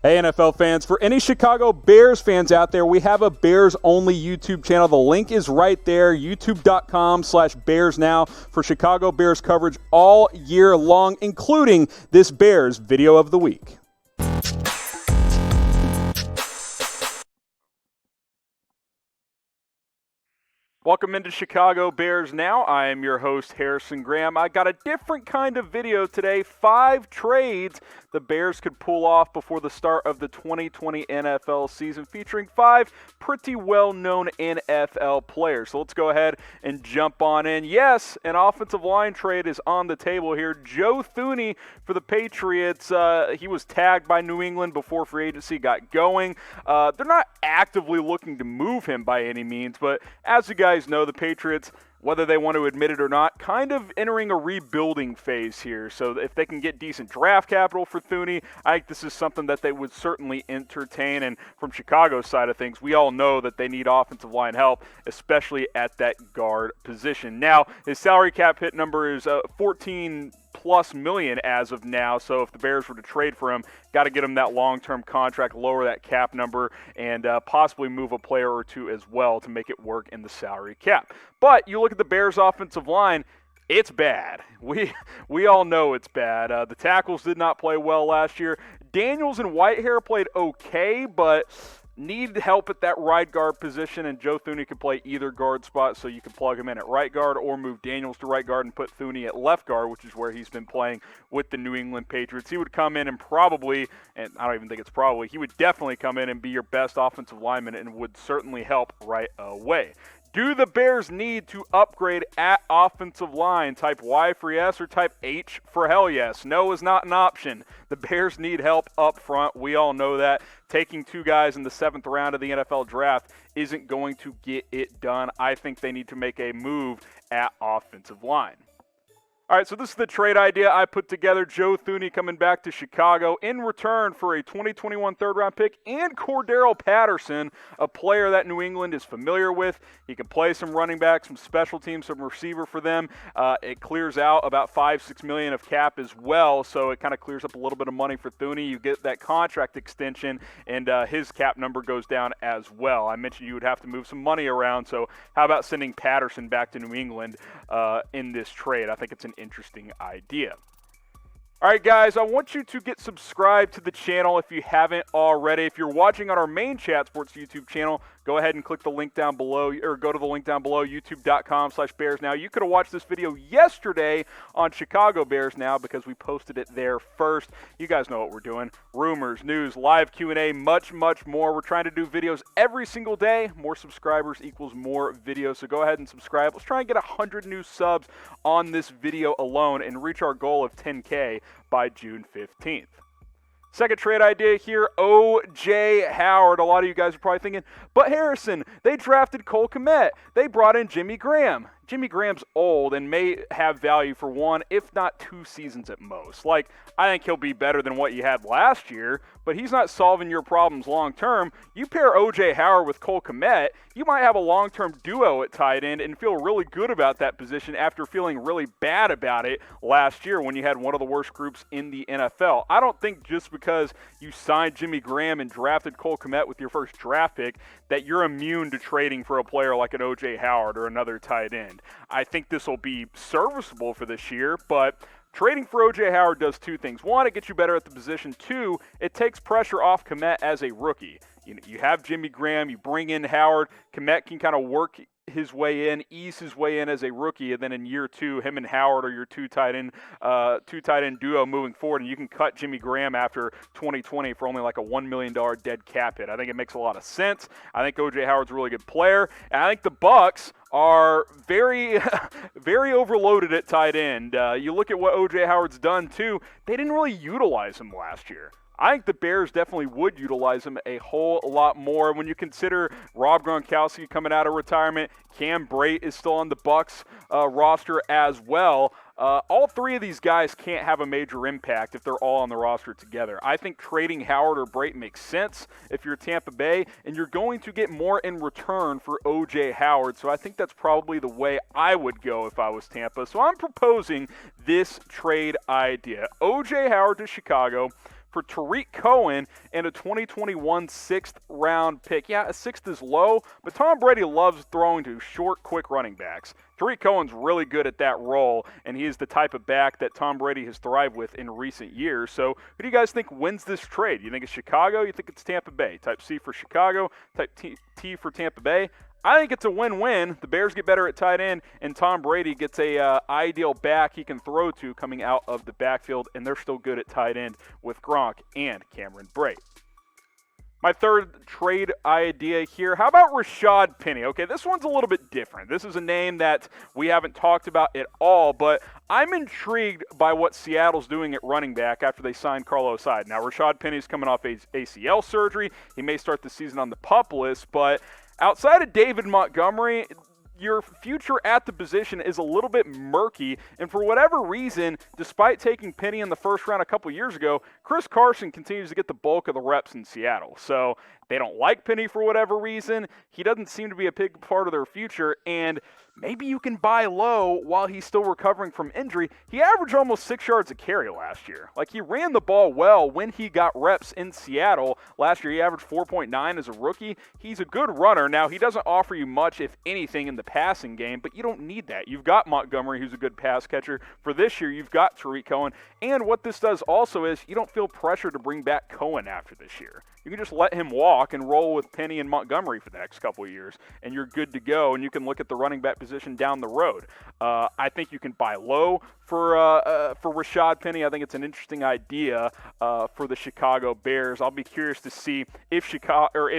Hey, NFL fans, for any Chicago Bears fans out there, we have a Bears-only YouTube channel. The link is right there, youtube.com/BearsNow for Chicago Bears coverage all year long, including this Bears video of the week. Welcome into Chicago Bears Now. I am your host, Harrison Graham. I got a different kind of video today. 5 trades the Bears could pull off before the start of the 2020 NFL season, featuring 5 pretty well-known NFL players. So let's go ahead and jump on in. Yes, an offensive line trade is on the table here. Joe Thuney for the Patriots. He was tagged by New England before free agency got going. They're not actively looking to move him by any means, but as you guys know, the Patriots, whether they want to admit it or not, kind of entering a rebuilding phase here. So if they can get decent draft capital for Thuney, I think this is something that they would certainly entertain. And from Chicago's side of things, we all know that they need offensive line help, especially at that guard position. Now, his salary cap hit number is 14+ million as of now. So if the Bears were to trade for him, got to get him that long-term contract, lower that cap number, and possibly move a player or two as well to make it work in the salary cap. But you look at the Bears' offensive line, it's bad. We all know it's bad. The tackles did not play well last year. Daniels and Whitehair played okay, but need help at that right guard position, and Joe Thuney could play either guard spot, so you can plug him in at right guard or move Daniels to right guard and put Thuney at left guard, which is where he's been playing with the New England Patriots. He would come in and probably, and I don't even think it's probably, he would definitely come in and be your best offensive lineman and would certainly help right away. Do the Bears need to upgrade at offensive line? Type Y for yes or type H for hell yes. No is not an option. The Bears need help up front. We all know that. Taking 2 guys in the 7th round of the NFL draft isn't going to get it done. I think they need to make a move at offensive line. All right, so this is the trade idea I put together. Joe Thuney coming back to Chicago in return for a 2021 third-round pick and Cordero Patterson, a player that New England is familiar with. He can play some running back, some special teams, some receiver for them. It clears out about $5-6 million of cap as well, so it kind of clears up a little bit of money for Thuney. You get that contract extension, and his cap number goes down as well. I mentioned you would have to move some money around, so how about sending Patterson back to New England in this trade? I think it's an interesting idea. All right, guys, I want you to get subscribed to the channel if you haven't already. If you're watching on our main Chat Sports YouTube channel, go ahead and click the link down below, or go to the link down below, youtube.com/BearsNow. You could have watched this video yesterday on Chicago Bears Now because we posted it there first. You guys know what we're doing. Rumors, news, live Q&A, much, much more. We're trying to do videos every single day. More subscribers equals more videos, so go ahead and subscribe. Let's try and get 100 new subs on this video alone and reach our goal of 10K by June 15th. Second trade idea here, O.J. Howard. A lot of you guys are probably thinking, but Harrison, they drafted Cole Kmet. They brought in Jimmy Graham. Jimmy Graham's old and may have value for 1, if not 2 seasons at most. Like, I think he'll be better than what you had last year, but he's not solving your problems long term. You pair O.J. Howard with Cole Kmet, you might have a long-term duo at tight end and feel really good about that position after feeling really bad about it last year when you had one of the worst groups in the NFL. I don't think just because you signed Jimmy Graham and drafted Cole Kmet with your first draft pick that you're immune to trading for a player like an O.J. Howard or another tight end. I think this will be serviceable for this year, but trading for O.J. Howard does 2 things. 1, it gets you better at the position. 2, it takes pressure off Kmet as a rookie. You have Jimmy Graham, you bring in Howard, Kmet can kind of work his way in, ease his way in as a rookie, and then in year 2, him and Howard are your two tight end duo moving forward, and you can cut Jimmy Graham after 2020 for only like a $1 million dead cap hit. I think it makes a lot of sense. I think O.J. Howard's a really good player, and I think the Bucs are very, very overloaded at tight end. You look at what O.J. Howard's done too, they didn't really utilize him last year. I think the Bears definitely would utilize him a whole lot more. When you consider Rob Gronkowski coming out of retirement, Cam Brate is still on the Bucs roster as well. All 3 of these guys can't have a major impact if they're all on the roster together. I think trading Howard or Brate makes sense if you're Tampa Bay, and you're going to get more in return for O.J. Howard. So I think that's probably the way I would go if I was Tampa. So I'm proposing this trade idea. O.J. Howard to Chicago for Tariq Cohen and a 2021 6th-round pick. Yeah, a 6th is low, but Tom Brady loves throwing to short, quick running backs. Tariq Cohen's really good at that role, and he is the type of back that Tom Brady has thrived with in recent years. So who do you guys think wins this trade? You think it's Chicago? You think it's Tampa Bay? Type C for Chicago, type T for Tampa Bay. I think it's a win-win. The Bears get better at tight end, and Tom Brady gets a ideal back he can throw to coming out of the backfield, and they're still good at tight end with Gronk and Cameron Brate. My third trade idea here, how about Rashad Penny? Okay, this one's a little bit different. This is a name that we haven't talked about at all, but I'm intrigued by what Seattle's doing at running back after they signed Carlos Hyde. Now, Rashad Penny's coming off ACL surgery. He may start the season on the PUP list, but outside of David Montgomery, your future at the position is a little bit murky, and for whatever reason, despite taking Penny in the first round a couple years ago, Chris Carson continues to get the bulk of the reps in Seattle. So they don't like Penny for whatever reason. He doesn't seem to be a big part of their future, and maybe you can buy low while he's still recovering from injury. He averaged almost 6 yards a carry last year. Like, he ran the ball well when he got reps in Seattle. Last year, he averaged 4.9 as a rookie. He's a good runner. Now, he doesn't offer you much, if anything, in the passing game, but you don't need that. You've got Montgomery, who's a good pass catcher. For this year, you've got Tariq Cohen. And what this does also is you don't feel pressure to bring back Cohen after this year. You can just let him walk and roll with Penny and Montgomery for the next couple of years, and you're good to go, and you can look at the running back position down the road. I think you can buy low for Rashad Penny. I think it's an interesting idea for the Chicago Bears. I'll be curious to see if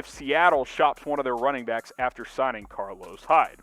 Seattle shops one of their running backs after signing Carlos Hyde.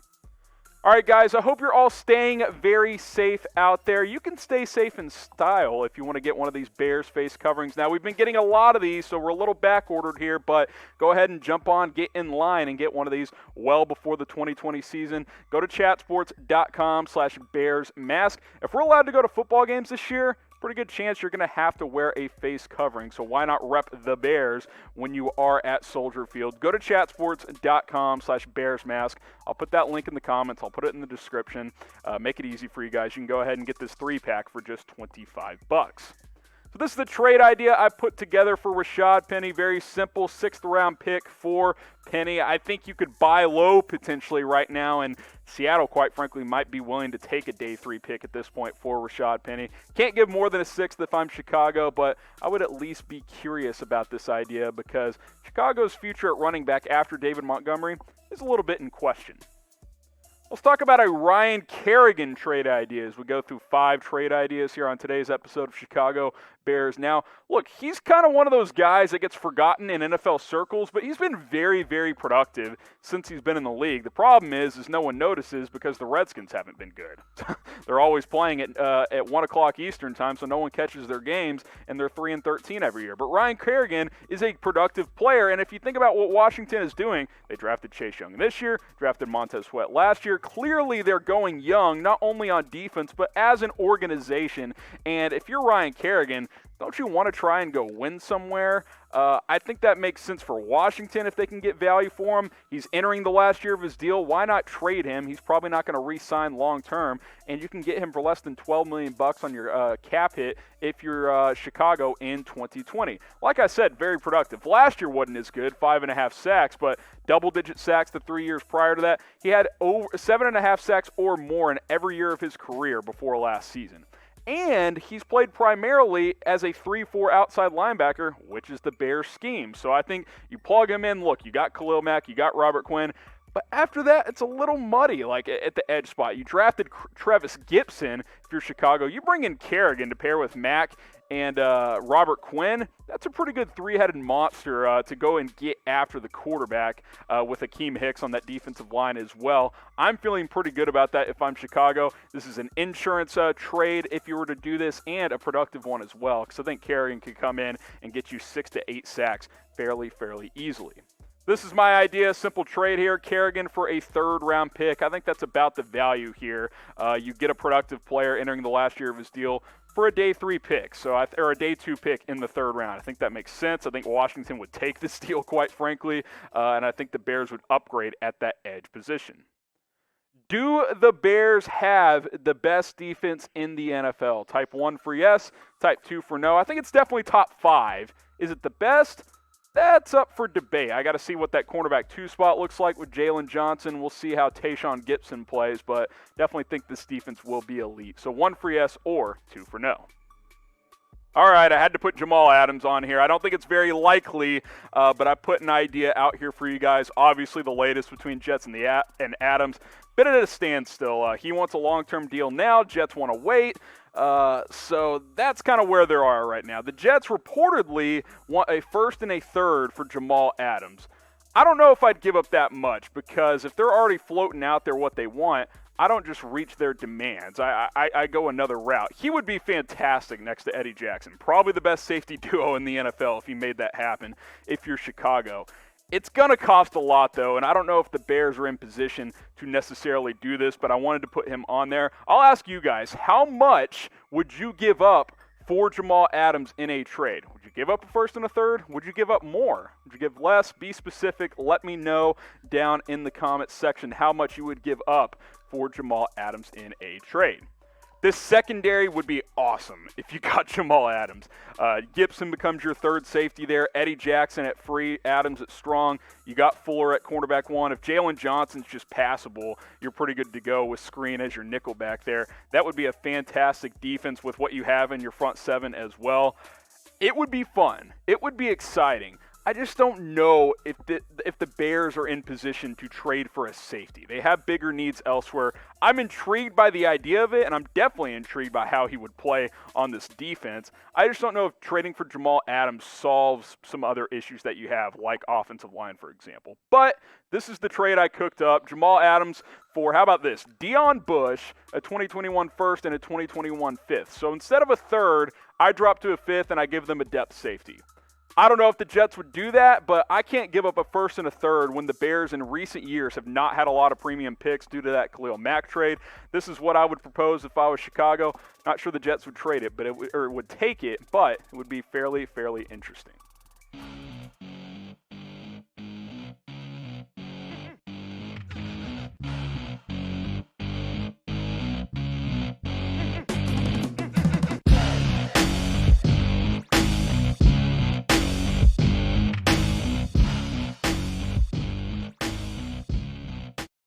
All right, guys, I hope you're all staying very safe out there. You can stay safe in style if you want to get one of these Bears face coverings. Now, we've been getting a lot of these, so we're a little back-ordered here, but go ahead and jump on, get in line, and get one of these well before the 2020 season. Go to chatsports.com/BearsMask. If we're allowed to go to football games this year, pretty good chance you're going to have to wear a face covering. So why not rep the Bears when you are at Soldier Field? Go to chatsports.com/BearsMask. I'll put that link in the comments. I'll put it in the description. Make it easy for you guys. You can go ahead and get this 3-pack for just $25. So this is the trade idea I put together for Rashad Penny. Very simple 6th-round pick for Penny. I think you could buy low potentially right now, and Seattle, quite frankly, might be willing to take a day 3 pick at this point for Rashad Penny. Can't give more than a 6th if I'm Chicago, but I would at least be curious about this idea because Chicago's future at running back after David Montgomery is a little bit in question. Let's talk about a Ryan Kerrigan trade idea as we go through 5 trade ideas here on today's episode of Chicago Bears. Now, look, he's kind of one of those guys that gets forgotten in NFL circles, but he's been very, very productive since he's been in the league. The problem is no one notices because the Redskins haven't been good. They're always playing at 1 o'clock Eastern time, so no one catches their games, and they're 3-13 every year. But Ryan Kerrigan is a productive player, and if you think about what Washington is doing, they drafted Chase Young this year, drafted Montez Sweat last year. Clearly, they're going young, not only on defense, but as an organization. And if you're Ryan Kerrigan, don't you want to try and go win somewhere? I think that makes sense for Washington if they can get value for him. He's entering the last year of his deal. Why not trade him? He's probably not going to re-sign long-term, and you can get him for less than $12 million on your cap hit if you're Chicago in 2020. Like I said, very productive. Last year wasn't as good, 5.5 sacks, but double-digit sacks the 3 years prior to that. He had over 7.5 sacks or more in every year of his career before last season. And he's played primarily as a 3-4 outside linebacker, which is the Bears scheme. So I think you plug him in. Look, you got Khalil Mack, you got Robert Quinn. But after that, it's a little muddy, like at the edge spot. You drafted Travis Gibson if you're Chicago. You bring in Kerrigan to pair with Mack and Robert Quinn. That's a pretty good 3-headed monster to go and get after the quarterback with Akeem Hicks on that defensive line as well. I'm feeling pretty good about that if I'm Chicago. This is an insurance trade if you were to do this, and a productive one as well, because I think Kerrigan could come in and get you 6 to 8 sacks fairly easily. This is my idea, simple trade here. Kerrigan for a 3rd-round pick. I think that's about the value here. You get a productive player entering the last year of his deal for a day 3 pick, or a day 2 pick in the 3rd round. I think that makes sense. I think Washington would take this deal, quite frankly, and I think the Bears would upgrade at that edge position. Do the Bears have the best defense in the NFL? Type 1 for yes, type 2 for no. I think it's definitely top 5. Is it the best? That's up for debate. I got to see what that cornerback 2 spot looks like with Jalen Johnson. We'll see how Tayshaun Gibson plays, but definitely think this defense will be elite. So 1 for yes or 2 for no. All right, I had to put Jamal Adams on here. I don't think it's very likely, but I put an idea out here for you guys. Obviously, the latest between Jets and Adams. Been at a standstill. He wants a long-term deal now. Jets want to wait. So that's kind of where they are right now. The Jets reportedly want a first and a third for Jamal Adams. I don't know if I'd give up that much because if they're already floating out there what they want, I don't just reach their demands. I go another route. He would be fantastic next to Eddie Jackson. Probably the best safety duo in the NFL if he made that happen if you're Chicago. It's going to cost a lot, though, and I don't know if the Bears are in position to necessarily do this, but I wanted to put him on there. I'll ask you guys, how much would you give up for Jamal Adams in a trade? Would you give up a first and a third? Would you give up more? Would you give less? Be specific. Let me know down in the comments section how much you would give up for Jamal Adams in a trade. This secondary would be awesome if you got Jamal Adams. Gibson becomes your third safety there. Eddie Jackson at free. Adams at strong. You got Fuller at cornerback 1. If Jalen Johnson's just passable, you're pretty good to go with Screen as your nickel back there. That would be a fantastic defense with what you have in your front 7 as well. It would be fun. It would be exciting. I just don't know if the Bears are in position to trade for a safety. They have bigger needs elsewhere. I'm intrigued by the idea of it, and I'm definitely intrigued by how he would play on this defense. I just don't know if trading for Jamal Adams solves some other issues that you have, like offensive line, for example. But this is the trade I cooked up. Jamal Adams for, how about this, Deion Bush, a 2021 first and a 2021 fifth. So instead of a third, I drop to a fifth, and I give them a depth safety. I don't know if the Jets would do that, but I can't give up a first and a third when the Bears in recent years have not had a lot of premium picks due to that Khalil Mack trade. This is what I would propose if I was Chicago. Not sure the Jets would trade it, but would take it, but it would be fairly interesting.